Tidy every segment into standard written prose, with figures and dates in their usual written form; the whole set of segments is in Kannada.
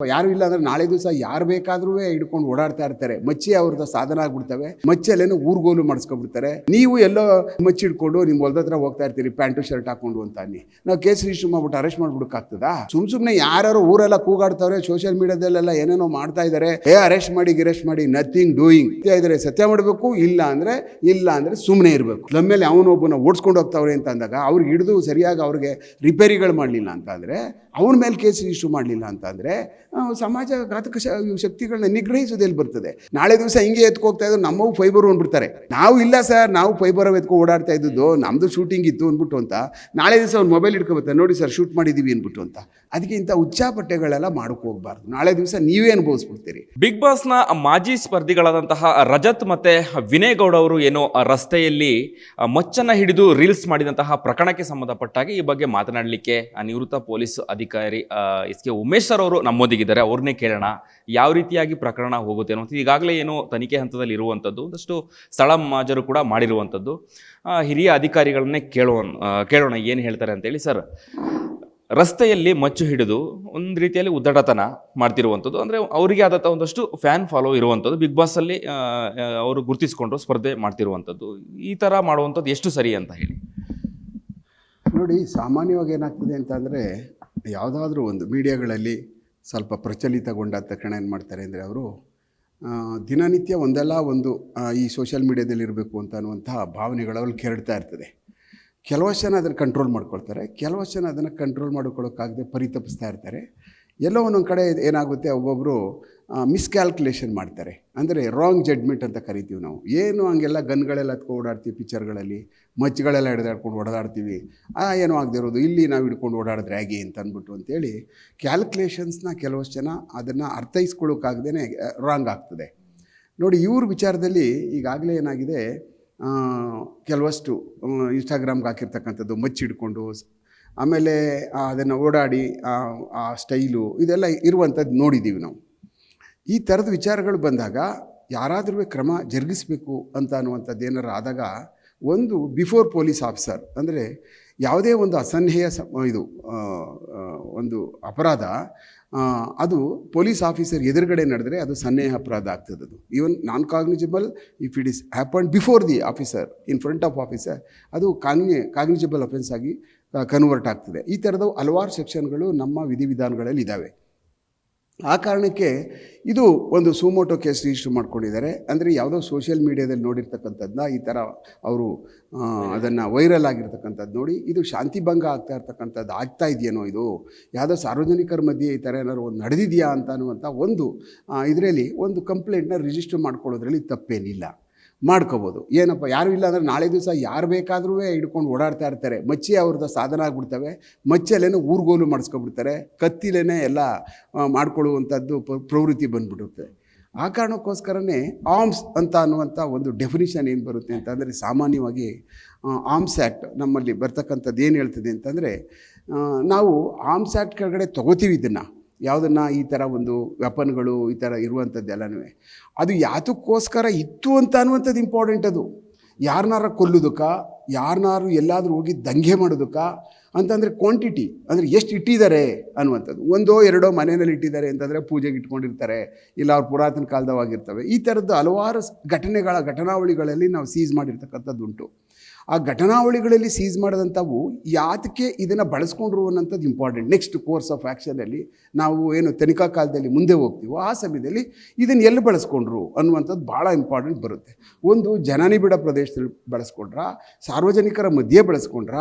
ಯಾರು ಇಲ್ಲ ಅಂದ್ರೆ ನಾಳೆ ದಿವಸ ಯಾರು ಬೇಕಾದ್ರೂ ಹಿಡ್ಕೊಂಡು ಓಡಾಡ್ತಾ ಇರ್ತಾರೆ. ಮಚ್ಚಿ ಅವ್ರದ್ದು ಸಾಧನ ಆಗ್ಬಿಡ್ತವೆ. ಮಚ್ಚಲ್ಲೇನೋ ಊರ್ಗೋಲು ಮಾಡಿಸ್ಕೊಬಿಡ್ತಾರೆ. ನೀವು ಎಲ್ಲೋ ಮಚ್ಚಿ ಹಿಡ್ಕೊಂಡು ನಿಮ್ಮ ಹೊಲದ ಹತ್ರ ಹೋಗ್ತಾ ಇರ್ತೀರಿ ಪ್ಯಾಂಟು ಶರ್ಟ್ ಹಾಕೊಂಡು ಅಂತ ಅನ್ನಿ, ನಾವು ಕೇಸ್ ರಿಜಿಸ್ಟರ್ ಮಾಡ್ಬಿಟ್ಟು ಅರೆಸ್ಟ್ ಮಾಡ್ಬಿಡಕ್ಕಾಗ್ತದಾ? ಸುಮ್ಮನೆ ಯಾರು ಊರೆಲ್ಲ ಕೂಗಾಡ್ತಾವ್ರೆ, ಸೋಷಿಯಲ್ ಮೀಡಿಯಾದಲ್ಲೆಲ್ಲ ಏನೇನೋ ಮಾಡ್ತಾ ಇದ್ದಾರೆ. ಅರೆಸ್ಟ್ ಮಾಡಿ ನಥಿಂಗ್ ಡೂಯಿಂಗ್ ಇದ್ದಾರೆ. ಸತ್ಯ ಮಾಡಬೇಕು, ಇಲ್ಲ ಅಂದ್ರೆ ಸುಮ್ಮನೆ ಇರಬೇಕು. ನಮ್ಮೇಲೆ ಅವನೊಬ್ಬನ ಓಡಿಸ್ಕೊಂಡು ಹೋಗ್ತಾವ್ರೆ ಅಂತ ಅಂದಾಗ ಅವ್ರಿಗೆ ಹಿಡಿದು ಸರಿಯಾಗಿ ಅವ್ರಿಗೆ ರಿಪೇರಿಗಳು ಮಾಡಲಿಲ್ಲ ಅಂತ ಅಂದರೆ, ಅವನ ಮೇಲೆ ಕೇಸ್ ರಿಜಿಸ್ಟರ್ ಮಾಡಲಿಲ್ಲ ಅಂತ ಅಂದರೆ ಸಮಾಜ ಘಾತಕ ಶಕ್ತಿಗಳನ್ನ ನಿಗ್ರಹಿಸೋದೆಲ್ಲಿ ಬರ್ತದೆ? ನಾಳೆ ದಿವಸ ಹಿಂಗೆ ಎತ್ಕೋಗ್ತಾ ಇದ್ರು, ನಮ್ಮವು ಫೈಬರ್ ಅಂದ್ಬಿಡ್ತಾರೆ. ನಾವು ಇಲ್ಲ ಸರ್, ನಾವು ಫೈಬರ್ ಎತ್ಕೊ ಓಡಾಡ್ತಾ ಇದ್ದು, ನಮ್ಮದು ಶೂಟಿಂಗ್ ಇತ್ತು ಅಂದ್ಬಿಟ್ಟು ಅಂತ ನಾಳೆ ದಿವಸ ಅವ್ನು ಮೊಬೈಲ್ ಇಟ್ಕೊಬರ್ತಾರೆ, ನೋಡಿ ಸರ್ ಶೂಟ್ ಮಾಡಿದ್ದೀವಿ ಅಂದ್ಬಿಟ್ಟು ಅಂತ. ಅದಕ್ಕೆ ಇಂಥ ಉಚ್ಚಾಪಟ್ಟೆಗಳೆಲ್ಲ ಮಾಡೋಕೆ ಹೋಗ್ಬಾರ್ದು. ನಾಳೆ ದಿವಸ ನೀವೇ ಅನುಭವಿಸ್ಬಿಡ್ತೀರಿ. ಬಿಗ್ ಬಾಸ್ನ ಮಾಜಿ ಸ್ಪರ್ಧಿಗಳಾದಂತಹ ರಜತ್ ಮತ್ತೆ ವಿನಯ್ ಗೌಡ ಅವರು ಏನೋ ರಸ್ತೆಯಲ್ಲಿ ಮಚ್ಚನ್ನ ಹಿಡಿದು ರೀಲ್ಸ್ ಮಾಡಿದಂತಹ ಪ್ರಕರಣಕ್ಕೆ ಸಂಬಂಧಪಟ್ಟಾಗಿ ಈ ಬಗ್ಗೆ ಮಾತನಾಡಲಿಕ್ಕೆ ನಿವೃತ್ತ ಪೊಲೀಸ್ ಅಧಿಕಾರಿ ಎಸ್ ಕೆ ಉಮೇಶ್ ಸರ್ ಅವರು ನಮ್ಮೊಂದಿಗಿದ್ದಾರೆ. ಅವ್ರನ್ನೇ ಕೇಳೋಣ ಯಾವ ರೀತಿಯಾಗಿ ಪ್ರಕರಣ ಹೋಗುತ್ತೆ ಅನ್ನೋದು. ಈಗಾಗಲೇ ಏನೋ ತನಿಖೆ ಹಂತದಲ್ಲಿ ಇರುವಂಥದ್ದು, ಒಂದಷ್ಟು ಸ್ಥಳ ಮಾಜರು ಕೂಡ ಮಾಡಿರುವಂಥದ್ದು. ಹಿರಿಯ ಅಧಿಕಾರಿಗಳನ್ನೇ ಕೇಳೋಣ ಏನು ಹೇಳ್ತಾರೆ ಅಂತೇಳಿ. ಸರ್, ರಸ್ತೆಯಲ್ಲಿ ಮಚ್ಚು ಹಿಡಿದು ಒಂದು ರೀತಿಯಲ್ಲಿ ಉದ್ದಟತನ ಮಾಡ್ತಿರುವಂಥದ್ದು, ಅಂದರೆ ಅವರಿಗೆ ಆದಂಥ ಒಂದಷ್ಟು ಫ್ಯಾನ್ ಫಾಲೋ ಇರುವಂಥದ್ದು, ಬಿಗ್ ಬಾಸಲ್ಲಿ ಅವರು ಗುರುತಿಸಿಕೊಂಡು ಸ್ಪರ್ಧೆ ಮಾಡ್ತಿರುವಂಥದ್ದು, ಈ ಥರ ಮಾಡುವಂಥದ್ದು ಎಷ್ಟು ಸರಿ ಅಂತ ಹೇಳಿ? ನೋಡಿ, ಸಾಮಾನ್ಯವಾಗಿ ಏನಾಗ್ತದೆ ಅಂತ ಅಂದರೆ, ಯಾವುದಾದ್ರೂ ಒಂದು ಮೀಡಿಯಾಗಳಲ್ಲಿ ಸ್ವಲ್ಪ ಪ್ರಚಲಿತಗೊಂಡ ತಕ್ಷಣ ಏನು ಮಾಡ್ತಾರೆ ಅಂದರೆ, ಅವರು ದಿನನಿತ್ಯ ಒಂದಲ್ಲ ಒಂದು ಈ ಸೋಷಿಯಲ್ ಮೀಡಿಯಾದಲ್ಲಿ ಇರಬೇಕು ಅಂತ ಅನ್ನುವಂತಹ ಭಾವನೆಗಳು ಅವ್ರಲ್ಲಿ ಕೆರಡ್ತಾ ಇರ್ತದೆ. ಕೆಲವಷ್ಟು ಜನ ಅದನ್ನು ಕಂಟ್ರೋಲ್ ಮಾಡ್ಕೊಳ್ತಾರೆ, ಕೆಲವಷ್ಟು ಜನ ಅದನ್ನು ಕಂಟ್ರೋಲ್ ಮಾಡ್ಕೊಳ್ಳೋಕ್ಕಾಗದೆ ಪರಿತಪಿಸ್ತಾ ಇರ್ತಾರೆ. ಎಲ್ಲೋ ಒಂದೊಂದು ಕಡೆ ಏನಾಗುತ್ತೆ, ಒಬ್ಬೊಬ್ಬರು ಮಿಸ್ಕ್ಯಾಲ್ಕುಲೇಷನ್ ಮಾಡ್ತಾರೆ. ಅಂದರೆ ರಾಂಗ್ ಜಡ್ಮೆಂಟ್ ಅಂತ ಕರಿತೀವಿ ನಾವು. ಏನು ಹಂಗೆಲ್ಲ ಗನ್ಗಳೆಲ್ಲ ಹತ್ಕೊಂಡು ಓಡಾಡ್ತೀವಿ, ಪಿಕ್ಚರ್ಗಳಲ್ಲಿ ಮಚ್ಚುಗಳೆಲ್ಲ ಹಿಡಿದಾಡ್ಕೊಂಡು ಓಡಾಡ್ತೀವಿ, ಏನೋ ಆಗದೆ ಇರೋದು ಇಲ್ಲಿ ನಾವು ಹಿಡ್ಕೊಂಡು ಓಡಾಡಿದ್ರೆ ಹೇಗೆ ಅಂತ ಅಂದ್ಬಿಟ್ಟು ಅಂತೇಳಿ ಕ್ಯಾಲ್ಕುಲೇಷನ್ಸ್ನ ಕೆಲವಷ್ಟು ಜನ ಅದನ್ನು ಅರ್ಥೈಸ್ಕೊಳ್ಳೋಕ್ಕಾಗದೇ ರಾಂಗ್ ಆಗ್ತದೆ. ನೋಡಿ, ಇವ್ರ ವಿಚಾರದಲ್ಲಿ ಈಗಾಗಲೇ ಏನಾಗಿದೆ, ಕೆಲವಷ್ಟು ಇನ್ಸ್ಟಾಗ್ರಾಮ್ಗೆ ಹಾಕಿರ್ತಕ್ಕಂಥದ್ದು ಮಚ್ಚಿಡ್ಕೊಂಡು, ಆಮೇಲೆ ಅದನ್ನು ಓಡಾಡಿ ಆ ಸ್ಟೈಲು ಇದೆಲ್ಲ ಇರುವಂಥದ್ದು ನೋಡಿದ್ದೀವಿ ನಾವು. ಈ ಥರದ ವಿಚಾರಗಳು ಬಂದಾಗ ಯಾರಾದರೂ ಕ್ರಮ ಜರುಗಿಸಬೇಕು ಅಂತ ಅನ್ನುವಂಥದ್ದು ಏನಾರು ಆದಾಗ, ಒಂದು ಬಿಫೋರ್ ಪೊಲೀಸ್ ಆಫೀಸರ್, ಅಂದರೆ ಯಾವುದೇ ಒಂದು ಅಸಹ್ಯ ಒಂದು ಅಪರಾಧ ಅದು ಪೊಲೀಸ್ ಆಫೀಸರ್ ಎದುರುಗಡೆ ನಡೆದರೆ ಅದು ಸನ್ನೇಹ ಅಪರಾಧ ಆಗ್ತದೆ. ಅದು even non cognizable if it is happen before the officer, in front of officer, ಅದು ಕಾಗ್ನಿಜಿಬಲ್ ಅಫೆನ್ಸ್ ಆಗಿ ಕನ್ವರ್ಟ್ ಆಗ್ತದೆ. ಈ ಥರದ ಹಲವಾರು ಸೆಕ್ಷನ್ಗಳು ನಮ್ಮ ವಿಧಿವಿಧಾನಗಳಲ್ಲಿ ಇದ್ದಾವೆ. ಆ ಕಾರಣಕ್ಕೆ ಇದು ಒಂದು ಸುಮೋಟೋ ಕೇಸ್ ರಿಜಿಸ್ಟರ್ ಮಾಡ್ಕೊಂಡಿದ್ದಾರೆ. ಅಂದರೆ ಯಾವುದೋ ಸೋಷಿಯಲ್ ಮೀಡಿಯಾದಲ್ಲಿ ನೋಡಿರ್ತಕ್ಕಂಥದ್ದನ್ನ ಈ ಥರ ಅವರು ಅದನ್ನು ವೈರಲ್ ಆಗಿರ್ತಕ್ಕಂಥದ್ದು ನೋಡಿ, ಇದು ಶಾಂತಿಭಂಗ ಆಗ್ತಾ ಇದೆಯೇನೋ, ಇದು ಯಾವುದೋ ಸಾರ್ವಜನಿಕರ ಮಧ್ಯೆ ಈ ಥರ ಏನಾದ್ರು ಒಂದು ನಡೆದಿದೆಯಾ ಅಂತ ಅನ್ನುವಂಥ ಒಂದು ಇದರಲ್ಲಿ ಒಂದು ಕಂಪ್ಲೇಂಟ್ನ ರಿಜಿಸ್ಟರ್ ಮಾಡ್ಕೊಳ್ಳೋದ್ರಲ್ಲಿ ತಪ್ಪೇನಿಲ್ಲ, ಮಾಡ್ಕೋಬೋದು. ಏನಪ್ಪ, ಯಾರು ಇಲ್ಲ ಅಂದರೆ ನಾಳೆ ದಿವಸ ಯಾರು ಬೇಕಾದ್ರೂ ಹಿಡ್ಕೊಂಡು ಓಡಾಡ್ತಾ ಇರ್ತಾರೆ. ಮಚ್ಚಿ ಅವ್ರದ್ದು ಸಾಧನ ಆಗ್ಬಿಡ್ತವೆ. ಮಚ್ಚಲ್ಲೇನೋ ಊರ್ಗೋಲು ಮಾಡಿಸ್ಕೊಬಿಡ್ತಾರೆ. ಕತ್ತಿಲೇನೆ ಎಲ್ಲ ಮಾಡ್ಕೊಳ್ಳುವಂಥದ್ದು ಪ್ರವೃತ್ತಿ ಬಂದ್ಬಿಡುತ್ತೆ. ಆ ಕಾರಣಕ್ಕೋಸ್ಕರನೇ ಆರ್ಮ್ಸ್ ಅಂತ ಅನ್ನುವಂಥ ಒಂದು ಡೆಫಿನಿಷನ್ ಏನು ಬರುತ್ತೆ ಅಂತಂದರೆ, ಸಾಮಾನ್ಯವಾಗಿ ಆರ್ಮ್ಸ್ ಆ್ಯಕ್ಟ್ ನಮ್ಮಲ್ಲಿ ಬರ್ತಕ್ಕಂಥದ್ದು ಏನು ಹೇಳ್ತದೆ ಅಂತಂದರೆ, ನಾವು ಆರ್ಮ್ಸ್ ಆ್ಯಕ್ಟ್ ಕೆಳಗಡೆ ತೊಗೋತೀವಿ ಇದನ್ನು, ಯಾವುದನ್ನು ಈ ಥರ ಒಂದು ವೆಪನ್ಗಳು ಈ ಥರ ಇರುವಂಥದ್ದೆಲ್ಲನೂ ಅದು ಯಾತಕ್ಕೋಸ್ಕರ ಇತ್ತು ಅಂತ ಅನ್ನುವಂಥದ್ದು ಇಂಪಾರ್ಟೆಂಟ್. ಅದು ಯಾರನ್ನಾರು ಕೊಲ್ಲೋದಕ್ಕೆ, ಯಾರನ್ನಾರು ಎಲ್ಲಾದರೂ ಹೋಗಿ ದಂಗೆ ಮಾಡೋದಕ್ಕೆ ಅಂತಂದರೆ ಕ್ವಾಂಟಿಟಿ, ಅಂದರೆ ಎಷ್ಟು ಇಟ್ಟಿದ್ದಾರೆ ಅನ್ನುವಂಥದ್ದು. ಒಂದೋ ಎರಡೋ ಮನೆಯಲ್ಲಿ ಇಟ್ಟಿದ್ದಾರೆ ಅಂತಂದರೆ ಪೂಜೆಗೆ ಇಟ್ಕೊಂಡಿರ್ತಾರೆ, ಇಲ್ಲ ಅವ್ರು ಪುರಾತನ ಕಾಲದವಾಗಿರ್ತವೆ. ಈ ಥರದ್ದು ಹಲವಾರು ಘಟನಾವಳಿಗಳಲ್ಲಿ ನಾವು ಸೀಸ್ ಮಾಡಿರ್ತಕ್ಕಂಥದ್ದು ಉಂಟು. ಆ ಘಟನಾವಳಿಗಳಲ್ಲಿ ಸೀಸ್ ಮಾಡಿದಂಥವು ಯಾತಕ್ಕೆ ಇದನ್ನು ಬಳಸ್ಕೊಂಡ್ರು ಅನ್ನೋಂಥದ್ದು ಇಂಪಾರ್ಟೆಂಟ್. ನೆಕ್ಸ್ಟ್ ಕೋರ್ಸ್ ಆಫ್ ಆ್ಯಕ್ಷನಲ್ಲಿ ನಾವು ಏನು ತನಿಖಾ ಕಾಲದಲ್ಲಿ ಮುಂದೆ ಹೋಗ್ತೀವೋ ಆ ಸಮಯದಲ್ಲಿ ಇದನ್ನು ಎಲ್ಲಿ ಬಳಸ್ಕೊಂಡ್ರು ಅನ್ನುವಂಥದ್ದು ಭಾಳ ಇಂಪಾರ್ಟೆಂಟ್ ಬರುತ್ತೆ. ಒಂದು ಜನನಿಬಿಡ ಪ್ರದೇಶದಲ್ಲಿ ಬಳಸ್ಕೊಂಡ್ರ, ಸಾರ್ವಜನಿಕರ ಮಧ್ಯೆ ಬಳಸ್ಕೊಂಡ್ರ,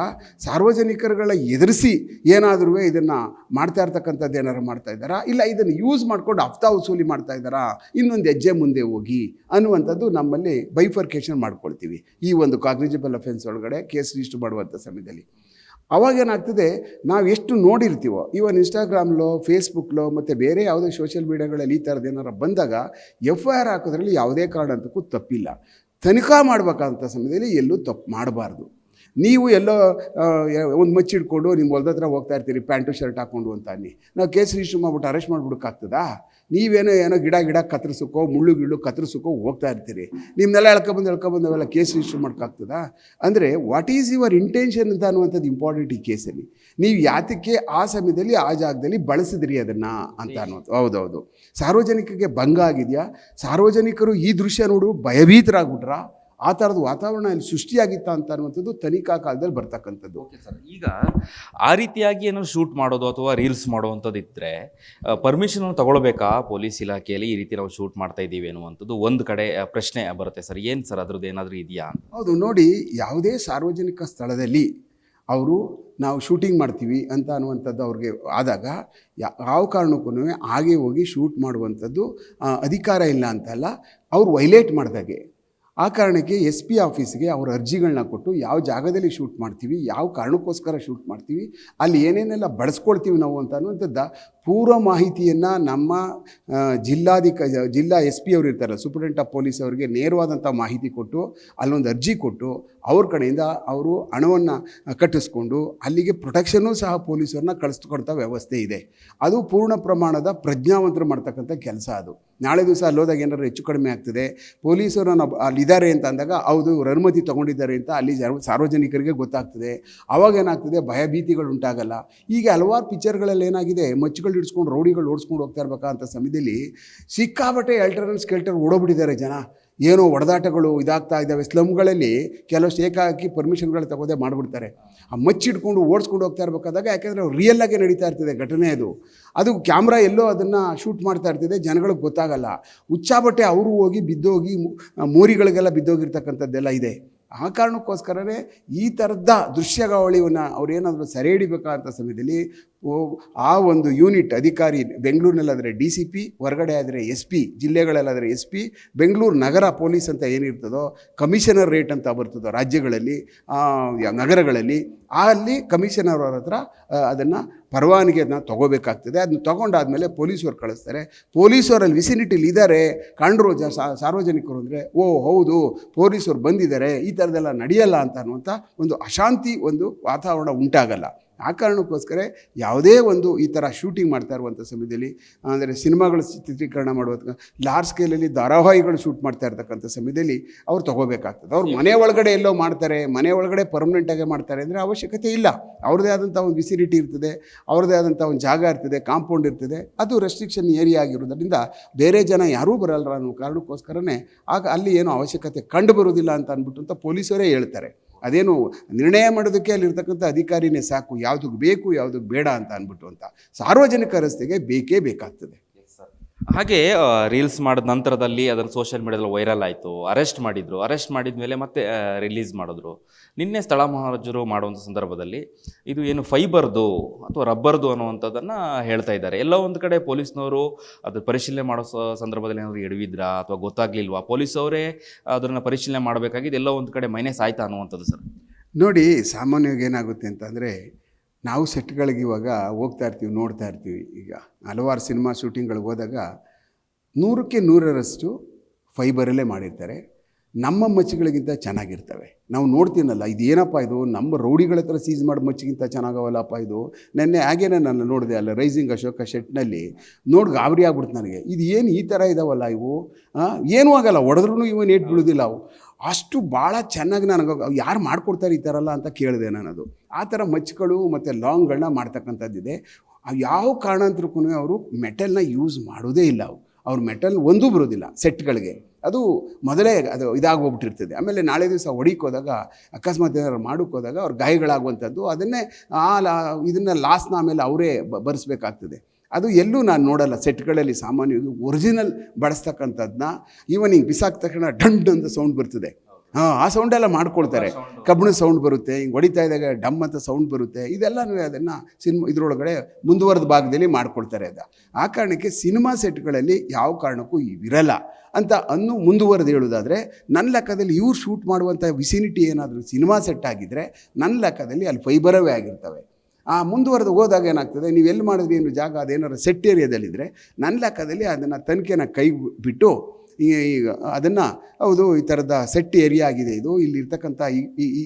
ಸಾರ್ವಜನಿಕರುಗಳ ಎದುರಿಸಿ ಏನಾದರೂ ಇದನ್ನು ಮಾಡ್ತಾ ಇರ್ತಕ್ಕಂಥದ್ದು ಏನಾರು ಮಾಡ್ತಾ ಇದ್ದಾರಾ, ಇಲ್ಲ ಇದನ್ನು ಯೂಸ್ ಮಾಡ್ಕೊಂಡು ಹಫ್ತಾ ವಸೂಲಿ ಮಾಡ್ತಾ ಇದ್ದಾರಾ, ಇನ್ನೊಂದು ಹೆಜ್ಜೆ ಮುಂದೆ ಹೋಗಿ ಅನ್ನುವಂಥದ್ದು ನಮ್ಮಲ್ಲಿ ಬೈಫರ್ಕೇಷನ್ ಮಾಡ್ಕೊಳ್ತೀವಿ ಈ ಒಂದು ಕಾಗ್ನಿಜಿಬಲ್ ಅಫೆನ್ಸ್ ಒಳಗಡೆ ಕೇಸ್ ರಿಜಿಸ್ಟರ್ ಮಾಡುವಂಥ ಸಮಯದಲ್ಲಿ. ಅವಾಗೇನಾಗ್ತದೆ, ನಾವು ಎಷ್ಟು ನೋಡಿರ್ತೀವೋ, ಇವನ್ ಇನ್ಸ್ಟಾಗ್ರಾಮ್ಲೋ ಫೇಸ್ಬುಕ್ಲೋ ಮತ್ತು ಬೇರೆ ಯಾವುದೇ ಸೋಷಿಯಲ್ ಮೀಡಿಯಾಗಳಲ್ಲಿ ಈ ಥರದ್ದು ಏನಾರು ಬಂದಾಗ FIR ಹಾಕೋದ್ರಲ್ಲಿ ಯಾವುದೇ ಕಾರಣಕ್ಕೂ ತಪ್ಪಿಲ್ಲ. ತನಿಖಾ ಮಾಡಬೇಕಂತ ಸಮಯದಲ್ಲಿ ಎಲ್ಲೂ ತಪ್ಪು ಮಾಡಬಾರ್ದು. ನೀವು ಎಲ್ಲೋ ಒಂದು ಮಚ್ಚಿಡ್ಕೊಂಡು ನಿಮ್ಮ ಹೊಲ್ದ ಹತ್ರ ಹೋಗ್ತಾ ಇರ್ತೀರಿ ಪ್ಯಾಂಟು ಶರ್ಟ್ ಹಾಕ್ಕೊಂಡು ಅಂತ ಅನ್ನಿ, ನಾವು ಕೇಸ್ ರಿಜಿಸ್ಟರ್ ಮಾಡ್ಬಿಟ್ಟು ಅರೆಸ್ಟ್ ಮಾಡ್ಬಿಡೋಕ್ಕಾಗ್ತದಾ? ನೀವೇನೋ ಗಿಡ ಕತ್ತರಿಸೋಕೋ ಮುಳ್ಳು ಕತ್ತರಿಸೋಕೋ ಹೋಗ್ತಾ ಇರ್ತೀರಿ, ನಿಮ್ಮನ್ನೆಲ್ಲ ಎಳ್ಕೊಬಂದು ಅವೆಲ್ಲ ಕೇಸ್ ರಿಜಿಸ್ಟರ್ ಮಾಡೋಕ್ಕಾಗ್ತದಾ? ಅಂದರೆ ವಾಟ್ ಈಸ್ ಯುವರ್ ಇಂಟೆನ್ಷನ್ ಅಂತ ಅನ್ನುವಂಥದ್ದು ಇಂಪಾರ್ಟೆಂಟ್ ಈ ಕೇಸಲ್ಲಿ. ನೀವು ಯಾತಕ್ಕೆ ಆ ಸಮಯದಲ್ಲಿ ಆ ಜಾಗದಲ್ಲಿ ಬಳಸಿದ್ರಿ ಅದನ್ನು ಅಂತ ಅನ್ನೋದು. ಹೌದೌದು, ಸಾರ್ವಜನಿಕರಿಗೆ ಭಂಗ ಆಗಿದೆಯಾ? ಸಾರ್ವಜನಿಕರು ಈ ದೃಶ್ಯ ನೋಡು ಭಯಭೀತರಾಗ್ಬಿಟ್ರಾ? ಆ ಥರದ ವಾತಾವರಣ ಇಲ್ಲಿ ಸೃಷ್ಟಿಯಾಗಿತ್ತ ಅಂತ ಅನ್ನುವಂಥದ್ದು ತನಿಖಾ ಕಾಲದಲ್ಲಿ ಬರ್ತಕ್ಕಂಥದ್ದು. ಓಕೆ ಸರ್, ಈಗ ಆ ರೀತಿಯಾಗಿ ಏನಾದ್ರು ಶೂಟ್ ಮಾಡೋದು ಅಥವಾ ರೀಲ್ಸ್ ಮಾಡುವಂಥದ್ದು ಇದ್ದರೆ ಪರ್ಮಿಷನ್ ತಗೊಳ್ಬೇಕಾ ಪೊಲೀಸ್ ಇಲಾಖೆಯಲ್ಲಿ? ಈ ರೀತಿ ನಾವು ಶೂಟ್ ಮಾಡ್ತಾ ಇದ್ದೀವಿ ಅನ್ನುವಂಥದ್ದು ಒಂದು ಕಡೆ ಪ್ರಶ್ನೆ ಬರುತ್ತೆ ಸರ್. ಏನು ಸರ್ ಅದ್ರದ್ದು ಏನಾದರೂ ಇದೆಯಾ? ಹೌದು, ನೋಡಿ, ಯಾವುದೇ ಸಾರ್ವಜನಿಕ ಸ್ಥಳದಲ್ಲಿ ಅವರು ನಾವು ಶೂಟಿಂಗ್ ಮಾಡ್ತೀವಿ ಅಂತ ಅನ್ನುವಂಥದ್ದು ಅವ್ರಿಗೆ ಆದಾಗ ಯಾವ ಕಾರಣಕ್ಕೂ ಹಾಗೆ ಹೋಗಿ ಶೂಟ್ ಮಾಡುವಂಥದ್ದು ಅಧಿಕಾರ ಇಲ್ಲ ಅಂತಲ್ಲ, ಅವ್ರು ವೈಲೇಟ್ ಮಾಡಿದಾಗೆ. ಆ ಕಾರಣಕ್ಕೆ SP ಆಫೀಸ್ಗೆ ಅವ್ರ ಅರ್ಜಿಗಳನ್ನ ಕೊಟ್ಟು ಯಾವ ಜಾಗದಲ್ಲಿ ಶೂಟ್ ಮಾಡ್ತೀವಿ, ಯಾವ ಕಾರಣಕ್ಕೋಸ್ಕರ ಶೂಟ್ ಮಾಡ್ತೀವಿ, ಅಲ್ಲಿ ಏನೇನೆಲ್ಲ ಬಳಸ್ಕೊಳ್ತೀವಿ ನಾವು ಅಂತ ಅನ್ನುವಂಥದ್ದು ಪೂರ್ವ ಮಾಹಿತಿಯನ್ನು ನಮ್ಮ ಜಿಲ್ಲಾ SP ಅವರು ಇರ್ತಾರಲ್ಲ, ಸೂಪರಿಂಟೆಂಡೆಂಟ್ ಆಫ್ ಪೊಲೀಸ್ ಅವರಿಗೆ ನೇರವಾದಂಥ ಮಾಹಿತಿ ಕೊಟ್ಟು ಅಲ್ಲೊಂದು ಅರ್ಜಿ ಕೊಟ್ಟು ಅವ್ರ ಕಡೆಯಿಂದ ಅವರು ಹಣವನ್ನು ಕಟ್ಟಿಸ್ಕೊಂಡು ಅಲ್ಲಿಗೆ ಪ್ರೊಟೆಕ್ಷನ್ನೂ ಸಹ ಪೊಲೀಸರನ್ನ ಕಳಿಸ್ಕೊಡ್ತಾ ವ್ಯವಸ್ಥೆ ಇದೆ. ಅದು ಪೂರ್ಣ ಪ್ರಮಾಣದ ಪ್ರಜ್ಞಾವಂತರು ಮಾಡ್ತಕ್ಕಂಥ ಕೆಲಸ. ಅದು ನಾಳೆ ದಿವಸ ಅಲ್ಲೋದಾಗ ಏನಾದ್ರು ಹೆಚ್ಚು ಕಡಿಮೆ ಆಗ್ತದೆ, ಪೊಲೀಸರು ಅಲ್ಲಿದ್ದಾರೆ ಅಂತ ಅಂದಾಗ ಹೌದು ಇವ್ರು ಅನುಮತಿ ತೊಗೊಂಡಿದ್ದಾರೆ ಅಂತ ಅಲ್ಲಿ ಸಾರ್ವಜನಿಕರಿಗೆ ಗೊತ್ತಾಗ್ತದೆ. ಆವಾಗ ಏನಾಗ್ತದೆ, ಭಯಭೀತಿಗಳು ಉಂಟಾಗಲ್ಲ. ಈಗ ಹಲವಾರು ಪಿಕ್ಚರ್ಗಳಲ್ಲಿ ಏನಾಗಿದೆ, ಮಚ್ಚುಗಳು ಹಿಡಿಸ್ಕೊಂಡು ರೌಡಿಗಳು ಓಡಿಸ್ಕೊಂಡು ಹೋಗ್ತಾ ಇರ್ಬೇಕಾ ಸಮಯದಲ್ಲಿ ಸಿಕ್ಕಾಬಟ್ಟೆ ಎಲ್ಟರ್ ಸ್ಕೆಲ್ಟರ್ ಓಡೋಗ್ಬಿಟ್ಟಿದ್ದಾರೆ ಜನ. ಏನೋ ಹೊಡೆದಾಟಗಳು ಇದಾಗ್ತಾ ಇದ್ದಾವೆ. ಸ್ಲಮ್ಗಳಲ್ಲಿ ಕೆಲವಷ್ಟು ಏಕಾಏಕಿ ಪರ್ಮಿಷನ್ಗಳು ತಗೋದೇ ಮಾಡಿಬಿಡ್ತಾರೆ. ಆ ಮಚ್ಚಿಡ್ಕೊಂಡು ಓಡಿಸ್ಕೊಂಡು ಹೋಗ್ತಾ ಇರಬೇಕಾದಾಗ, ಯಾಕೆಂದರೆ ರಿಯಲ್ಲಾಗೆ ನಡೀತಾ ಇರ್ತದೆ ಘಟನೆ. ಅದು ಕ್ಯಾಮ್ರಾ ಎಲ್ಲೋ ಅದನ್ನು ಶೂಟ್ ಮಾಡ್ತಾ ಇರ್ತದೆ, ಜನಗಳಿಗೆ ಗೊತ್ತಾಗಲ್ಲ. ಹುಚ್ಚಾಬಟ್ಟೆ ಅವರು ಹೋಗಿ ಬಿದ್ದೋಗಿ ಮೋರಿಗಳಿಗೆಲ್ಲ ಬಿದ್ದೋಗಿರ್ತಕ್ಕಂಥದ್ದೆಲ್ಲ ಇದೆ. ಆ ಕಾರಣಕ್ಕೋಸ್ಕರವೇ ಈ ಥರದ ದೃಶ್ಯಾವಳಿಯನ್ನು ಅವ್ರೇನಾದರೂ ಸೆರೆ ಹಿಡಿಬೇಕಾದಂಥ ಸಮಯದಲ್ಲಿ ಆ ಒಂದು ಯೂನಿಟ್ ಅಧಿಕಾರಿ, ಬೆಂಗಳೂರಿನಲ್ಲಾದರೆ DCP, ಹೊರಗಡೆ ಆದರೆ SP, ಜಿಲ್ಲೆಗಳಲ್ಲಾದರೆ SP, ಬೆಂಗಳೂರು ನಗರ ಪೊಲೀಸ್ ಅಂತ ಏನಿರ್ತದೋ ಕಮಿಷನರ್ ರೇಟ್ ಅಂತ ಬರ್ತದೋ ರಾಜ್ಯಗಳಲ್ಲಿ, ನಗರಗಳಲ್ಲಿ, ಅಲ್ಲಿ ಕಮಿಷನರ್ ಅವ್ರ ಹತ್ರ ಅದನ್ನು ಪರವಾನಗಿಯನ್ನು ತೊಗೋಬೇಕಾಗ್ತದೆ. ಅದನ್ನ ತೊಗೊಂಡಾದಮೇಲೆ ಪೊಲೀಸವ್ರು ಕಳಿಸ್ತಾರೆ. ಪೊಲೀಸವರಲ್ಲಿ ವಿಸಿನಿಟಿಲಿ ಇದ್ದಾರೆ ಕಂಡ್ರು ಸಾರ್ವಜನಿಕರು ಅಂದರೆ, ಓ ಹೌದು ಪೊಲೀಸರು ಬಂದಿದ್ದಾರೆ, ಈ ಥರದ್ದೆಲ್ಲ ನಡೆಯಲ್ಲ ಅಂತ ಅನ್ನುವಂಥ ಒಂದು ಅಶಾಂತಿ, ಒಂದು ವಾತಾವರಣ ಉಂಟಾಗಲ್ಲ. ಆ ಕಾರಣಕ್ಕೋಸ್ಕರ ಯಾವುದೇ ಒಂದು ಈ ಥರ ಶೂಟಿಂಗ್ ಮಾಡ್ತಾ ಇರುವಂಥ ಸಮಯದಲ್ಲಿ, ಅಂದರೆ ಸಿನಿಮಾಗಳ ಚಿತ್ರೀಕರಣ ಮಾಡುವ ಲಾರ್ಜ್ ಸ್ಕೇಲಲ್ಲಿ ಧಾರಾವಾಹಿಗಳು ಶೂಟ್ ಮಾಡ್ತಾ ಇರ್ತಕ್ಕಂಥ ಸಮಯದಲ್ಲಿ ಅವ್ರು ತೊಗೋಬೇಕಾಗ್ತದೆ. ಅವ್ರು ಮನೆ ಒಳಗಡೆ ಎಲ್ಲೋ ಮಾಡ್ತಾರೆ, ಮನೆ ಒಳಗಡೆ ಪರ್ಮನೆಂಟಾಗೆ ಮಾಡ್ತಾರೆ ಅಂದರೆ ಅವಶ್ಯಕತೆ ಇಲ್ಲ. ಅವ್ರದ್ದೇ ಆದಂಥ ಒಂದು ವಿಸಿನಿಟಿ ಇರ್ತದೆ, ಅವ್ರದ್ದೇ ಆದಂಥ ಒಂದು ಜಾಗ ಇರ್ತದೆ, ಕಾಂಪೌಂಡ್ ಇರ್ತದೆ. ಅದು ರೆಸ್ಟ್ರಿಕ್ಷನ್ ಏರಿಯಾ ಆಗಿರೋದ್ರಿಂದ ಬೇರೆ ಜನ ಯಾರೂ ಬರಲ್ಲ ಅನ್ನೋ ಕಾರಣಕ್ಕೋಸ್ಕರನೇ ಆಗ ಅಲ್ಲಿ ಏನೋ ಅವಶ್ಯಕತೆ ಕಂಡು ಬರೋದಿಲ್ಲ ಅಂತ ಅಂದ್ಬಿಟ್ಟು ಅಂತ ಪೊಲೀಸರೇ ಹೇಳ್ತಾರೆ. ಅದೇನು ನಿರ್ಣಯ ಮಾಡೋದಕ್ಕೆ ಅಲ್ಲಿರ್ತಕ್ಕಂಥ ಅಧಿಕಾರಿನೇ ಸಾಕು, ಯಾವುದಕ್ಕೆ ಬೇಕು ಯಾವುದಕ್ಕೆ ಬೇಡ ಅಂತ ಅಂದ್ಬಿಟ್ಟು ಅಂತ. ಸಾರ್ವಜನಿಕ ರಸ್ತೆಗೆ ಬೇಕೇ ಬೇಕಾಗ್ತದೆ. ಹಾಗೆ ರೀಲ್ಸ್ ಮಾಡಿದ ನಂತರದಲ್ಲಿ ಅದನ್ನು ಸೋಷಿಯಲ್ ಮೀಡಿಯಾದಲ್ಲಿ ವೈರಲ್ ಆಯಿತು, ಅರೆಸ್ಟ್ ಮಾಡಿದ ಮೇಲೆ ಮತ್ತೆ ರಿಲೀಸ್ ಮಾಡಿದ್ರು. ನಿನ್ನೆ ಸ್ಥಳ ಮಹಾರಾಜರು ಮಾಡುವಂಥ ಸಂದರ್ಭದಲ್ಲಿ ಇದು ಏನು ಫೈಬರ್ದು ಅಥವಾ ರಬ್ಬರ್ದು ಅನ್ನುವಂಥದ್ದನ್ನು ಹೇಳ್ತಾ ಇದ್ದಾರೆ. ಎಲ್ಲೋ ಒಂದು ಕಡೆ ಪೊಲೀಸ್ನವರು ಅದು ಪರಿಶೀಲನೆ ಮಾಡೋ ಸಂದರ್ಭದಲ್ಲಿ ಏನಾದರೂ ಎಡವಿದ್ರಾ ಅಥವಾ ಗೊತ್ತಾಗ್ಲಿಲ್ವಾ? ಪೊಲೀಸವರೇ ಅದನ್ನು ಪರಿಶೀಲನೆ ಮಾಡಬೇಕಾಗಿದೆ, ಎಲ್ಲೋ ಒಂದು ಕಡೆ ಮೈನಸ್ ಆಯ್ತಾ ಅನ್ನುವಂಥದ್ದು ಸರ್. ನೋಡಿ, ಸಾಮಾನ್ಯವಾಗಿ ಏನಾಗುತ್ತೆ ಅಂತಂದರೆ, ನಾವು ಸೆಟ್ಗಳಿಗೆ ಇವಾಗ ಹೋಗ್ತಾ ಇರ್ತೀವಿ, ನೋಡ್ತಾ ಇರ್ತೀವಿ. ಈಗ ಹಲವಾರು ಸಿನಿಮಾ ಶೂಟಿಂಗ್ಗಳಿಗೆ ಹೋದಾಗ 100ಕ್ಕೆ 100ರಷ್ಟು ಫೈಬರಲ್ಲೇ ಮಾಡಿರ್ತಾರೆ. ನಮ್ಮ ಮಚ್ಚುಗಳಿಗಿಂತ ಚೆನ್ನಾಗಿರ್ತವೆ. ನಾವು ನೋಡ್ತೀನಲ್ಲ, ಇದೇನಪ್ಪ ಇದು, ನಮ್ಮ ರೌಡಿಗಳ ಹತ್ರ ಸೀಸ್ ಮಾಡಿ ಮಚ್ಚಿಗಿಂತ ಚೆನ್ನಾಗವಲ್ಲಪ್ಪ ಇದು. ನೆನ್ನೆ ಹಾಗೇನೆ ನಾನು ನೋಡಿದೆ ಅಲ್ಲ, ರೈಸಿಂಗ್ ಅಶೋಕ ಶೆಟ್ನಲ್ಲಿ ನೋಡಿ ಗಾಬರಿ ಆಗ್ಬಿಡ್ತು ನನಗೆ. ಇದು ಏನು ಈ ಥರ ಇದಾವಲ್ಲ ಇವು, ಏನೂ ಆಗಲ್ಲ, ಹೊಡೆದ್ರೂ ಇವನು ಏಟ್ ಬೀಳೋದಿಲ್ಲ ಅವು. ಅಷ್ಟು ಭಾಳ ಚೆನ್ನಾಗಿ ನನಗೆ ಯಾರು ಮಾಡ್ಕೊಡ್ತಾರೆ ಈ ಥರ ಎಲ್ಲ ಅಂತ ಕೇಳಿದೆ ನಾನದು. ಆ ಥರ ಮಚ್ಚುಗಳು ಮತ್ತು ಲಾಂಗ್ಗಳನ್ನ ಮಾಡ್ತಕ್ಕಂಥದ್ದಿದೆ. ಯಾವ ಕಾರಣಾಂತರಕ್ಕೂ ಅವರು ಮೆಟಲ್ನ ಯೂಸ್ ಮಾಡೋದೇ ಇಲ್ಲ. ಅವ್ರು ಮೆಟಲ್ ಒಂದೂ ಬರೋದಿಲ್ಲ ಸೆಟ್ಗಳಿಗೆ. ಅದು ಮೊದಲೇ ಅದು ಇದಾಗೋಗ್ಬಿಟ್ಟಿರ್ತದೆ. ಆಮೇಲೆ ನಾಳೆ ದಿವಸ ಹೊಡಿಕೋದಾಗ, ಅಕಸ್ಮಾತ್ ಏನಾದ್ರು ಮಾಡೋಕ್ಕೋದಾಗ ಅವ್ರ ಗಾಯಗಳಾಗುವಂಥದ್ದು, ಅದನ್ನೇ ಇದನ್ನು ಲಾಸ್ನ ಆಮೇಲೆ ಅವರೇ ಬರೆಸ್ಬೇಕಾಗ್ತದೆ. ಅದು ಎಲ್ಲೂ ನಾನು ನೋಡಲ್ಲ ಸೆಟ್ಗಳಲ್ಲಿ. ಸಾಮಾನ್ಯವಾಗಿ ಒರಿಜಿನಲ್ ಬಳಸ್ತಕ್ಕಂಥದ್ದನ್ನ ಈವನ್ ಹಿಂಗೆ ಬಿಸಾಕ ತಕ್ಷಣ ಢಂಡ್ ಅಂತ ಸೌಂಡ್ ಬರ್ತದೆ. ಆ ಸೌಂಡೆಲ್ಲ ಮಾಡ್ಕೊಳ್ತಾರೆ. ಕಬ್ಬಿಣ ಸೌಂಡ್ ಬರುತ್ತೆ, ಹಿಂಗೆ ಹೊಡಿತಾ ಇದ್ದಾಗ ಡಮ್ ಅಂತ ಸೌಂಡ್ ಬರುತ್ತೆ. ಇದೆಲ್ಲನೂ ಅದನ್ನು ಇದರೊಳಗಡೆ ಮುಂದುವರೆದ ಭಾಗದಲ್ಲಿ ಮಾಡ್ಕೊಳ್ತಾರೆ. ಆ ಕಾರಣಕ್ಕೆ ಸಿನಿಮಾ ಸೆಟ್ಗಳಲ್ಲಿ ಯಾವ ಕಾರಣಕ್ಕೂ ಇರಲ್ಲ ಅಂತ ಮುಂದುವರೆದು ಹೇಳೋದಾದರೆ, ನನ್ನ ಲೆಕ್ಕದಲ್ಲಿ ಇವ್ರು ಶೂಟ್ ಮಾಡುವಂಥ ವಿಸಿನಿಟಿ ಏನಾದರೂ ಸಿನಿಮಾ ಸೆಟ್ ಆಗಿದ್ದರೆ ನನ್ನ ಲೆಕ್ಕದಲ್ಲಿ ಅಲ್ಲಿ ಫೈಬರವೇ ಆಗಿರ್ತವೆ. ಮುಂದುವರೆದು ಹೋದಾಗ ಏನಾಗ್ತದೆ, ನೀವು ಎಲ್ಲಿ ಮಾಡಿದ್ರಿ ಏನು ಜಾಗ ಅದೇನಾದ್ರು ಸೆಟ್ ಏರಿಯಾದಲ್ಲಿದ್ದರೆ ನನ್ನ ಲೆಕ್ಕದಲ್ಲಿ ಅದನ್ನು ತನಿಖೆನ ಕೈ ಬಿಟ್ಟು ಈಗ ಅದನ್ನು ಹೌದು ಈ ಥರದ ಸೆಟ್ ಏರಿಯಾ ಆಗಿದೆ ಇದು, ಇಲ್ಲಿರ್ತಕ್ಕಂಥ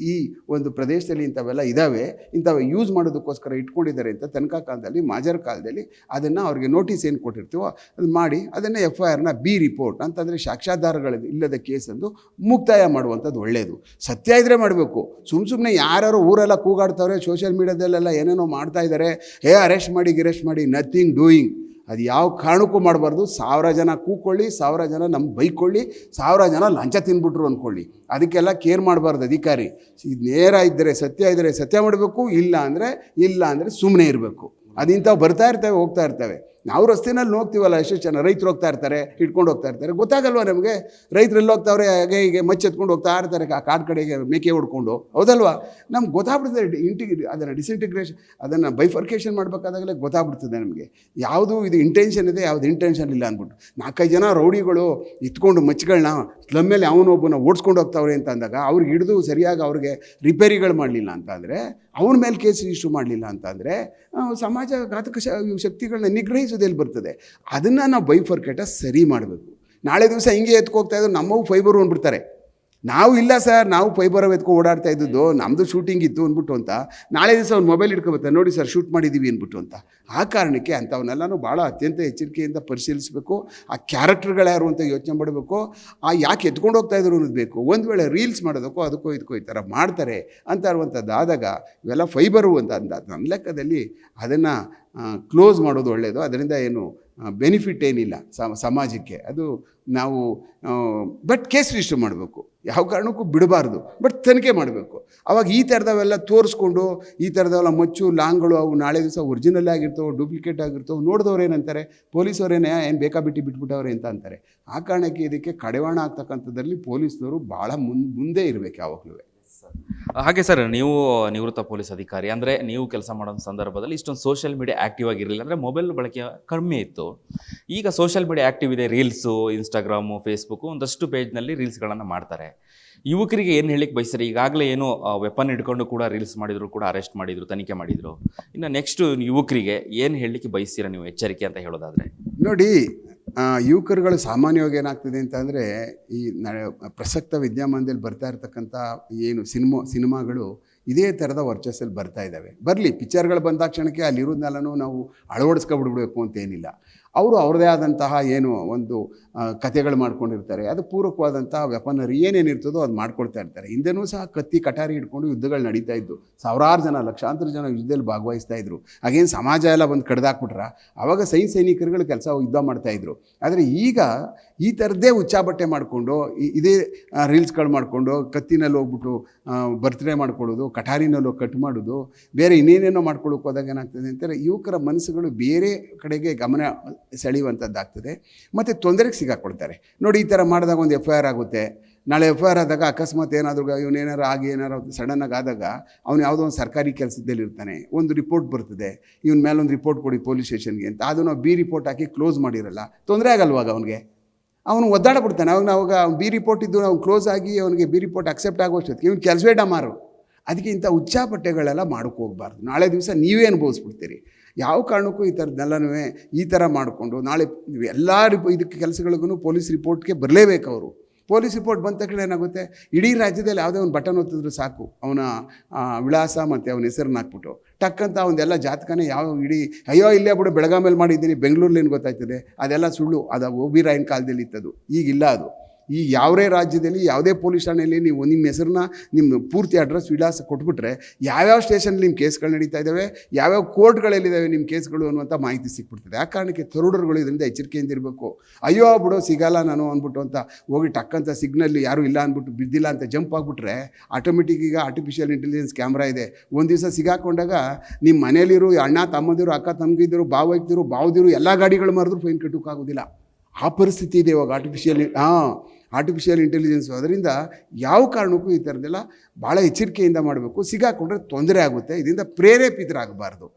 ಈ ಒಂದು ಪ್ರದೇಶದಲ್ಲಿ ಇಂಥವೆಲ್ಲ ಇದ್ದಾವೆ, ಇಂಥವು ಯೂಸ್ ಮಾಡೋದಕ್ಕೋಸ್ಕರ ಇಟ್ಕೊಂಡಿದ್ದಾರೆ ಅಂತ ತನಕಾ ಕಾಲದಲ್ಲಿ ಮಾಜರ್ ಕಾಲದಲ್ಲಿ ಅದನ್ನು ಅವ್ರಿಗೆ ನೋಟಿಸ್ ಏನು ಕೊಟ್ಟಿರ್ತೀವೋ ಅದು ಮಾಡಿ ಅದನ್ನು FIRನ ಬಿ ರಿಪೋರ್ಟ್ ಅಂತಂದರೆ ಸಾಕ್ಷ್ಯಾಧಾರಗಳು ಇಲ್ಲದ ಕೇಸಂದು ಮುಕ್ತಾಯ ಮಾಡುವಂಥದ್ದು ಒಳ್ಳೆಯದು. ಸತ್ಯ ಇದ್ದರೆ ಮಾಡಬೇಕು. ಸುಮ್ಮನೆ ಯಾರು ಊರೆಲ್ಲ ಕೂಗಾಡ್ತವ್ರೆ, ಸೋಷಿಯಲ್ ಮೀಡಿಯಾದಲ್ಲೆಲ್ಲ ಏನೇನೋ ಮಾಡ್ತಾ ಇದ್ದಾರೆ, ಅರೆಸ್ಟ್ ಮಾಡಿ ನಥಿಂಗ್ ಡೂಯಿಂಗ್. ಅದು ಯಾವ ಕಾರಣಕ್ಕೂ ಮಾಡಬಾರ್ದು. 1000 ಜನ ಕೂಕೊಳ್ಳಿ, 1000 ಜನ ನಮ್ಗೆ ಬೈಕೊಳ್ಳಿ, 1000 ಜನ ಲಂಚ ತಿನ್ಬಿಟ್ರು ಅಂದ್ಕೊಳ್ಳಿ, ಅದಕ್ಕೆಲ್ಲ ಕೇರ್ ಮಾಡಬಾರ್ದು ಅಧಿಕಾರಿ. ಇದು ನೇರ ಇದ್ದರೆ ಸತ್ಯ ಇದ್ದರೆ ಸತ್ಯ ಮಾಡಬೇಕು, ಇಲ್ಲ ಅಂದರೆ ಸುಮ್ಮನೆ ಇರಬೇಕು. ಅದು ಇಂಥವು ಬರ್ತಾ ಇರ್ತವೆ, ಹೋಗ್ತಾ ಇರ್ತವೆ. ನಾವು ರಸ್ತೆನಲ್ಲಿ ಹೋಗ್ತೀವಲ್ಲ, ಎಷ್ಟು ಜನ ರೈತರು ಹೋಗ್ತಾ ಇರ್ತಾರೆ, ಇಟ್ಕೊಂಡು ಹೋಗ್ತಾ ಇರ್ತಾರೆ, ಗೊತ್ತಾಗಲ್ವ ನಮಗೆ ರೈತರೆಲ್ಲ ಹೋಗ್ತಾವ್ರೆ, ಹೀಗೆ ಮಚ್ಚೆತ್ಕೊಂಡು ಹೋಗ್ತಾ ಇರ್ತಾರೆ ಕಾಡು ಕಡೆಗೆ ಮೇಕೆ ಹೊಡ್ಕೊಂಡು, ಹೌದಲ್ವಾ? ನಮ್ಗೆ ಗೊತ್ತಾಗ್ಬಿಡ್ತದೆ ಅದನ್ನು ಡಿಸ್ಇಂಟಿಗ್ರೇಷನ್, ಅದನ್ನು ಬೈಫರ್ಕೇಷನ್ ಮಾಡಬೇಕಾದಾಗಲೇ ಗೊತ್ತಾಗ್ಬಿಡ್ತದೆ ನಮಗೆ ಯಾವುದು ಇದು ಇಂಟೆನ್ಷನ್ ಇದೆ, ಯಾವುದು ಇಂಟೆನ್ಷನ್ ಇಲ್ಲ ಅಂದ್ಬಿಟ್ಟು. 4-5 ಜನ ರೌಡಿಗಳು ಇತ್ಕೊಂಡು ಮಚ್ಚಗಳನ್ನ ಸ್ಲಮ್ ಮೇಲೆ ಅವನೊಬ್ಬನ ಓಡಿಸ್ಕೊಂಡು ಹೋಗ್ತಾವ್ರೆ ಅಂತ ಅಂದಾಗ ಅವ್ರಿಗೆ ಹಿಡಿದು ಸರಿಯಾಗಿ ಅವ್ರಿಗೆ ರಿಪೇರಿಗಳು ಮಾಡಲಿಲ್ಲ ಅಂತಂದರೆ, ಅವನ ಮೇಲೆ ಕೇಸ್ ರಿಜಿಸ್ಟರ್ ಮಾಡಲಿಲ್ಲ ಅಂತಂದರೆ ಸಮಾಜ ಘಾತಕ ಶಕ್ತಿಗಳನ್ನ ನಿಗ್ರಹಿಸೋದೆಲ್ಲಿ ಬರ್ತದೆ? ಅದನ್ನು ನಾವು ಬೈಫರ್ಕೇಟ ಸರಿ ಮಾಡಬೇಕು. ನಾಳೆ ದಿವಸ ಹಿಂಗೆ ಎತ್ಕೋಗ್ತಾ ಇದ್ದು ನಮ್ಮವು ಫೈಬರು ಅಂದ್ಬಿಡ್ತಾರೆ. ನಾವು ಇಲ್ಲ ಸರ್, ನಾವು ಫೈಬರ್ ಎತ್ಕೊ ಓಡಾಡ್ತಾ ಇದ್ದದ್ದು, ನಮ್ಮದು ಶೂಟಿಂಗ್ ಇತ್ತು ಅಂದ್ಬಿಟ್ಟು ಅಂತ ನಾಳೆ ದಿವಸ ಅವ್ನು ಮೊಬೈಲ್ ಇಟ್ಕೊಬರ್ತಾರೆ, ನೋಡಿ ಸರ್ ಶೂಟ್ ಮಾಡಿದ್ದೀವಿ ಅಂದ್ಬಿಟ್ಟು ಅಂತ. ಆ ಕಾರಣಕ್ಕೆ ಅಂಥವನ್ನೆಲ್ಲನೂ ಭಾಳ ಅತ್ಯಂತ ಎಚ್ಚರಿಕೆಯಿಂದ ಪರಿಶೀಲಿಸಬೇಕು. ಆ ಕ್ಯಾರೆಕ್ಟರ್ಗಳು ಯಾರು ಅಂತ ಯೋಚನೆ ಮಾಡಬೇಕು. ಯಾಕೆ ಎತ್ಕೊಂಡು ಹೋಗ್ತಾ ಇದ್ರು ಅನ್ನೋದು ಬೇಕು. ಒಂದು ವೇಳೆ ರೀಲ್ಸ್ ಮಾಡೋದಕ್ಕೋ ಅದಕ್ಕೋ ಇದಕ್ಕೋ ಈ ಥರ ಮಾಡ್ತಾರೆ ಅಂತ ಇರುವಂಥದ್ದು ಆದಾಗ ಇವೆಲ್ಲ ಫೈಬರು ಅಂತ ನನ್ನ ಲೆಕ್ಕದಲ್ಲಿ ಅದನ್ನು ಕ್ಲೋಸ್ ಮಾಡೋದು ಒಳ್ಳೆಯದು. ಅದರಿಂದ ಏನು ಬೆನಿಫಿಟ್ ಏನಿಲ್ಲ ಸಮಾಜಕ್ಕೆ. ಅದು ನಾವು ಬಟ್ ಕೇಸ್ ರಿಜಿಸ್ಟರ್ ಮಾಡಬೇಕು, ಯಾವ ಕಾರಣಕ್ಕೂ ಬಿಡಬಾರ್ದು, ಬಟ್ ತನಿಖೆ ಮಾಡಬೇಕು. ಅವಾಗ ಈ ಥರದವೆಲ್ಲ ತೋರಿಸ್ಕೊಂಡು ಈ ಥರದವೆಲ್ಲ ಮಚ್ಚು ಲಾಂಗ್ಗಳು ಅವು ನಾಳೆ ದಿವಸ ಒರಿಜಿನಲ್ ಆಗಿರ್ತವೆ, ಡೂಪ್ಲಿಕೇಟ್ ಆಗಿರ್ತವೆ, ನೋಡಿದವ್ರು ಏನಂತಾರೆ, ಪೊಲೀಸವರೇನೇ ಏನು ಬೇಕಾಬಿಟ್ಟು ಬಿಟ್ಬಿಟ್ಟವ್ರೆ ಅಂತ ಅಂತಾರೆ. ಆ ಕಾರಣಕ್ಕೆ ಇದಕ್ಕೆ ಕಡಿವಾಣ ಆಗ್ತಕ್ಕಂಥದ್ದಲ್ಲಿ ಪೊಲೀಸ್ನವರು ಭಾಳ ಮುಂದೆ ಇರಬೇಕು ಯಾವಾಗಲೂ. ಹಾಗೆ ಸರ್, ನೀವು ನಿವೃತ್ತ ಪೊಲೀಸ್ ಅಧಿಕಾರಿ ಅಂದರೆ ನೀವು ಕೆಲಸ ಮಾಡೋ ಸಂದರ್ಭದಲ್ಲಿ ಇಷ್ಟೊಂದು ಸೋಷಿಯಲ್ ಮೀಡಿಯಾ ಆ್ಯಕ್ಟಿವ್ ಆಗಿರಲಿಲ್ಲ, ಅಂದರೆ ಮೊಬೈಲ್ ಬಳಕೆ ಕಡಿಮೆ ಇತ್ತು. ಈಗ ಸೋಷಿಯಲ್ ಮೀಡಿಯಾ ಆ್ಯಕ್ಟಿವ್ ಇದೆ, ರೀಲ್ಸು, ಇನ್ಸ್ಟಾಗ್ರಾಮು, ಫೇಸ್ಬುಕ್ಕು, ಒಂದಷ್ಟು ಪೇಜ್ನಲ್ಲಿ ರೀಲ್ಸ್ಗಳನ್ನು ಮಾಡ್ತಾರೆ. ಯುವಕರಿಗೆ ಏನು ಹೇಳಿಕ್ಕೆ ಬಯಸ್ತಾರೆ? ಈಗಾಗಲೇ ಏನು ವೆಪನ್ ಹಿಡ್ಕೊಂಡು ಕೂಡ ರೀಲ್ಸ್ ಮಾಡಿದ್ರು, ಕೂಡ ಅರೆಸ್ಟ್ ಮಾಡಿದರು, ತನಿಖೆ ಮಾಡಿದರು. ಇನ್ನು ನೆಕ್ಸ್ಟು ಯುವಕರಿಗೆ ಏನು ಹೇಳಲಿಕ್ಕೆ ಬಯಸ್ತೀರ ನೀವು, ಎಚ್ಚರಿಕೆ ಅಂತ ಹೇಳೋದಾದರೆ? ನೋಡಿ, ಯುವಕರುಗಳು ಸಾಮಾನ್ಯವಾಗಿ ಏನಾಗ್ತದೆ ಅಂತಂದರೆ, ಈ ಪ್ರಸಕ್ತ ವಿದ್ಯಮಾನದಲ್ಲಿ ಬರ್ತಾ ಇರ್ತಕ್ಕಂಥ ಏನು ಸಿನಿಮಾಗಳು ಇದೇ ಥರದ ವರ್ಚಸ್ಸಲ್ಲಿ ಬರ್ತಾ ಇದ್ದಾವೆ. ಬರಲಿ, ಪಿಕ್ಚರ್ಗಳು ಬಂದ ಕ್ಷಣಕ್ಕೆ ಅಲ್ಲಿರೋದನ್ನೆಲ್ಲನೂ ನಾವು ಅಳವಡಿಸ್ಕೊಬಿಡ್ಬೇಕು ಅಂತೇನಿಲ್ಲ. ಅವರು ಅವ್ರದ್ದೇ ಆದಂತಹ ಏನು ಒಂದು ಕಥೆಗಳು ಮಾಡ್ಕೊಂಡಿರ್ತಾರೆ, ಅದು ಪೂರಕವಾದಂಥ ವೆಪನರಿ ಏನೇನಿರ್ತದೋ ಅದು ಮಾಡ್ಕೊಳ್ತಾ ಇರ್ತಾರೆ. ಹಿಂದೆನೂ ಸಹ ಕತ್ತಿ ಕಟಾರಿ ಹಿಡ್ಕೊಂಡು ಯುದ್ಧಗಳು ನಡೀತಾ ಇದ್ದು, ಸಾವಿರಾರು ಜನ, ಲಕ್ಷಾಂತರ ಜನ ಯುದ್ಧದಲ್ಲಿ ಭಾಗವಹಿಸ್ತಾ ಇದ್ರು. ಹಾಗೇನು ಸಮಾಜ ಎಲ್ಲ ಬಂದು ಕಡ್ದಾಕ್ಬಿಟ್ರ? ಆವಾಗ ಸೈನಿಕರುಗಳು ಕೆಲಸ ಯುದ್ಧ ಮಾಡ್ತಾಯಿದ್ರು. ಆದರೆ ಈಗ ಈ ಥರದ್ದೇ ಹುಚ್ಚಾಬಟ್ಟೆ ಮಾಡಿಕೊಂಡು ಇದೇ ರೀಲ್ಸ್ಗಳು ಮಾಡಿಕೊಂಡು ಕತ್ತಿನಲ್ಲಿ ಹೋಗ್ಬಿಟ್ಟು ಬರ್ತ್ಡೇ ಮಾಡ್ಕೊಳ್ಳೋದು, ಕಟಾರಿನಲ್ಲಿ ಕಟ್ ಮಾಡೋದು, ಬೇರೆ ಇನ್ನೇನೇನೋ ಮಾಡ್ಕೊಳ್ಳೋಕೆ ಹೋದಾಗ ಏನಾಗ್ತದೆ ಅಂತಾರೆ, ಯುವಕರ ಮನಸ್ಸುಗಳು ಬೇರೆ ಕಡೆಗೆ ಗಮನ ಸೆಳೆಯುವಂಥದ್ದಾಗ್ತದೆ ಮತ್ತು ತೊಂದರೆಗೆ ಸಿಗಾಕೊಳ್ತಾರೆ. ನೋಡಿ, ಈ ಥರ ಮಾಡಿದಾಗ ಒಂದು FIR ಆಗುತ್ತೆ. ನಾಳೆ FIR ಆದಾಗ ಅಕಸ್ಮಾತ್ ಏನಾದರೂ ಇವನೇನಾರು ಆಗಿ ಏನಾರು ಸಡನ್ನಾಗಿ ಆದಾಗ ಅವನು ಯಾವುದೋ ಒಂದು ಸರ್ಕಾರಿ ಕೆಲಸದಲ್ಲಿ ಇರ್ತಾನೆ, ಒಂದು ರಿಪೋರ್ಟ್ ಬರ್ತದೆ, ಇವನ ಮೇಲೆ ಒಂದು ರಿಪೋರ್ಟ್ ಕೊಡಿ ಪೊಲೀಸ್ ಸ್ಟೇಷನ್ಗೆ ಅಂತ. ಅದು ನಾವು ಬಿ ರಿಪೋರ್ಟ್ ಹಾಕಿ ಕ್ಲೋಸ್ ಮಾಡಿರಲ್ಲ, ತೊಂದರೆ ಆಗಲ್ವಾಗ ಅವನಿಗೆ? ಅವನು ಒದ್ದಾಡಬಿಡ್ತಾನೆ. ಅವಾಗ ಅವ್ನು ಬಿ ರಿಪೋರ್ಟ್ ಇದ್ದು ಅವ್ನು ಕ್ಲೋಸ್ ಆಗಿ ಅವನಿಗೆ ಬಿ ರಿಪೋರ್ಟ್ ಅಕ್ಸೆಪ್ಟ್ ಆಗೋಷ್ಟೊತ್ತಿಗೆ ಇವ್ನು ಕೆಲಸವೇ ಡಮಾರು. ಅದಕ್ಕೆ ಇಂಥ ಹುಚ್ಚಾಬಟ್ಟೆಗಳೆಲ್ಲ ಮಾಡೋಕ್ಕೆ ಹೋಗಬಾರ್ದು. ನಾಳೆ ದಿವಸ ನೀವೇ ಅನುಭವಿಸ್ಬಿಡ್ತೀರಿ. ಯಾವ ಕಾರಣಕ್ಕೂ ಈ ಥರದ್ದೆಲ್ಲನೂ ಈ ಥರ ಮಾಡಿಕೊಂಡು ನಾಳೆ ಎಲ್ಲ ಇದಕ್ಕೆ ಕೆಲಸಗಳಿಗೂ ಪೊಲೀಸ್ ರಿಪೋರ್ಟ್ಗೆ ಬರಲೇಬೇಕು ಅವರು. ಪೊಲೀಸ್ ರಿಪೋರ್ಟ್ ಬಂದ ತಕ್ಷಣ ಏನಾಗುತ್ತೆ, ಇಡೀ ರಾಜ್ಯದಲ್ಲಿ ಯಾವುದೇ ಒಂದು ಬಟನ್ ಒತ್ತಿದ್ರು ಸಾಕು, ಅವನ ವಿಳಾಸ ಮತ್ತು ಅವನ ಹೆಸರನ್ನ ಹಾಕ್ಬಿಟ್ಟು ಟಕ್ಕಂತ ಅವನ್ನೆಲ್ಲ ಜಾತಕನೇ ಇಡೀ ಅಯ್ಯೋ ಇಲ್ಲೇ ಬಿಡು ಬೆಳಗಾವಿಯಲ್ಲಿ ಮಾಡಿದ್ದೀನಿ, ಬೆಂಗಳೂರಲ್ಲಿ ಏನು ಗೊತ್ತಾಯ್ತದೆ, ಅದೆಲ್ಲ ಸುಳ್ಳು. ಅದು OB ರಾಯನ ಕಾಲದಲ್ಲಿ ಇತ್ತದು, ಈಗಿಲ್ಲ ಅದು. ಈ ಯಾವುದೇ ರಾಜ್ಯದಲ್ಲಿ ಯಾವುದೇ ಪೊಲೀಸ್ ಠಾಣೆಯಲ್ಲಿ ನೀವು ನಿಮ್ಮ ಹೆಸರನ್ನ, ನಿಮ್ಮ ಪೂರ್ತಿ ಅಡ್ರೆಸ್, ವಿಳಾಸ ಕೊಟ್ಬಿಟ್ರೆ ಯಾವ್ಯಾವ ಸ್ಟೇಷನಲ್ಲಿ ನಿಮ್ಮ ಕೇಸ್ಗಳು ನಡೀತಾ ಇದ್ದಾವೆ, ಯಾವ್ಯಾವ ಕೋರ್ಟ್ಗಳಲ್ಲಿದ್ದಾವೆ ನಿಮ್ಮ ಕೇಸ್ಗಳು ಅನ್ನುವಂಥ ಮಾಹಿತಿ ಸಿಕ್ಬಿಡ್ತದೆ. ಆ ಕಾರಣಕ್ಕೆ ತರುಡರುಗಳು ಇದರಿಂದ ಎಚ್ಚರಿಕೆಯಿಂದ ಇರಬೇಕು. ಅಯ್ಯೋ ಬಿಡು ಸಿಗಲ್ಲ ನಾನು ಅಂದ್ಬಿಟ್ಟು ಅಂತ ಹೋಗಿ ಟಕ್ಕಂತ ಸಿಗ್ನಲ್ಲಿ ಯಾರೂ ಇಲ್ಲ ಅಂದ್ಬಿಟ್ಟು ಬಿದ್ದಿಲ್ಲ ಅಂತ ಜಂಪ್ ಆಗಿಬಿಟ್ರೆ ಆಟೋಮೆಟಿಕ್ ಈಗ ಆರ್ಟಿಫಿಷಿಯಲ್ ಇಂಟೆಲಿಜೆನ್ಸ್ ಕ್ಯಾಮ್ರಾ ಇದೆ. ಒಂದು ದಿವಸ ಸಿಗಾಕೊಂಡಾಗ ನಿಮ್ಮ ಮನೇಲಿರೋ ಅಣ್ಣ ತಮ್ಮದಿರು, ಅಕ್ಕ ತಮ್ಮಗಿದ್ದರು, ಭಾವೈಕ್ಯರು, ಭಾವದಿರು ಎಲ್ಲ ಗಾಡಿಗಳು ಮಾರಿದ್ರು ಫೈನ್ ಕಟ್ಟೋಕ್ಕಾಗೋದಿಲ್ಲ. ಆ ಪರಿಸ್ಥಿತಿ ಇದೆ ಇವಾಗ ಆರ್ಟಿಫಿಷಿಯಲ್ ಇಂಟೆಲಿಜೆನ್ಸು. ಅದರಿಂದ ಯಾವ ಕಾರಣಕ್ಕೂ ಈ ಥರದ್ದೆಲ್ಲ ಭಾಳ ಎಚ್ಚರಿಕೆಯಿಂದ ಮಾಡಬೇಕು. ಸಿಗಾಕೊಂಡ್ರೆ ತೊಂದರೆ ಆಗುತ್ತೆ, ಇದರಿಂದ ಪ್ರೇರೇಪಿತರಾಗಬಾರ್ದು.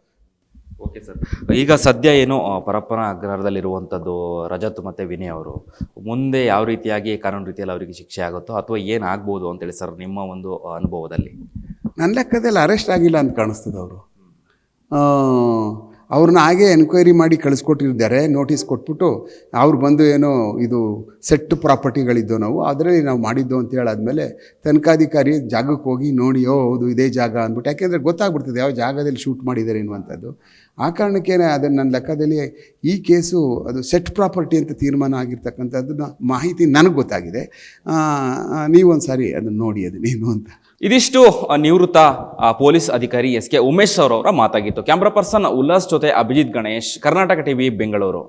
ಓಕೆ ಸರ್, ಈಗ ಸದ್ಯ ಏನು ಪರಪ್ಪನ ಅಗ್ರಹಾರದಲ್ಲಿರುವಂಥದ್ದು ರಜತ್ ಮತ್ತು ವಿನಯ್ ಅವರು, ಮುಂದೆ ಯಾವ ರೀತಿಯಾಗಿ ಕಾನೂನು ರೀತಿಯಲ್ಲಿ ಅವರಿಗೆ ಶಿಕ್ಷೆ ಆಗುತ್ತೋ ಅಥವಾ ಏನಾಗ್ಬೋದು ಅಂತೇಳಿ ಸರ್ ನಿಮ್ಮ ಒಂದು ಅನುಭವದಲ್ಲಿ? ನನ್ನ ಲೆಕ್ಕದಲ್ಲಿ ಅರೆಸ್ಟ್ ಆಗಿಲ್ಲ ಅಂತ ಕಾಣಿಸ್ತದೆ. ಅವರು ಅವ್ರನ್ನ ಹಾಗೆ ಎನ್ಕ್ವೈರಿ ಮಾಡಿ ಕಳಿಸ್ಕೊಟ್ಟಿದ್ದಾರೆ, ನೋಟಿಸ್ ಕೊಟ್ಬಿಟ್ಟು ಅವ್ರು ಬಂದು ಏನೋ ಇದು ಸೆಟ್ ಪ್ರಾಪರ್ಟಿಗಳಿದ್ದು ನಾವು ಅದರಲ್ಲಿ ನಾವು ಮಾಡಿದ್ದು ಅಂತ ಹೇಳಾದ್ಮೇಲೆ ತನಿಖಾಧಿಕಾರಿ ಜಾಗಕ್ಕೆ ಹೋಗಿ ನೋಡಿ, ಹೌದು ಇದೇ ಜಾಗ ಅಂದ್ಬಿಟ್ಟು, ಯಾಕೆಂದರೆ ಗೊತ್ತಾಗ್ಬಿಡ್ತದೆ ಯಾವ ಜಾಗದಲ್ಲಿ ಶೂಟ್ ಮಾಡಿದ್ದಾರೆ ಅನ್ನುವಂಥದ್ದು. ಆ ಕಾರಣಕ್ಕೇ ಅದನ್ನು ನನ್ನ ಲೆಕ್ಕದಲ್ಲಿ ಈ ಕೇಸು ಅದು ಸೆಟ್ ಪ್ರಾಪರ್ಟಿ ಅಂತ ತೀರ್ಮಾನ ಆಗಿರ್ತಕ್ಕಂಥದ್ದನ್ನ ಮಾಹಿತಿ ನನಗೆ ಗೊತ್ತಾಗಿದೆ. ನೀವೊಂದು ಸಾರಿ ಅದನ್ನು ನೋಡಿ ಅದನ್ನೇನು ಅಂತ. ಇದಿಷ್ಟು ನಿವೃತ್ತ ಪೊಲೀಸ್ ಅಧಿಕಾರಿ ಎಸ್ ಕೆ ಉಮೇಶ್ ಅವರ ಮಾತಾಗಿತ್ತು. ಕ್ಯಾಮ್ರಾ ಪರ್ಸನ್ ಉಲ್ಲಾಸ್ ಜೊತೆ ಅಭಿಜಿತ್ ಗಣೇಶ್, ಕರ್ನಾಟಕ ಟಿವಿ, ಬೆಂಗಳೂರು.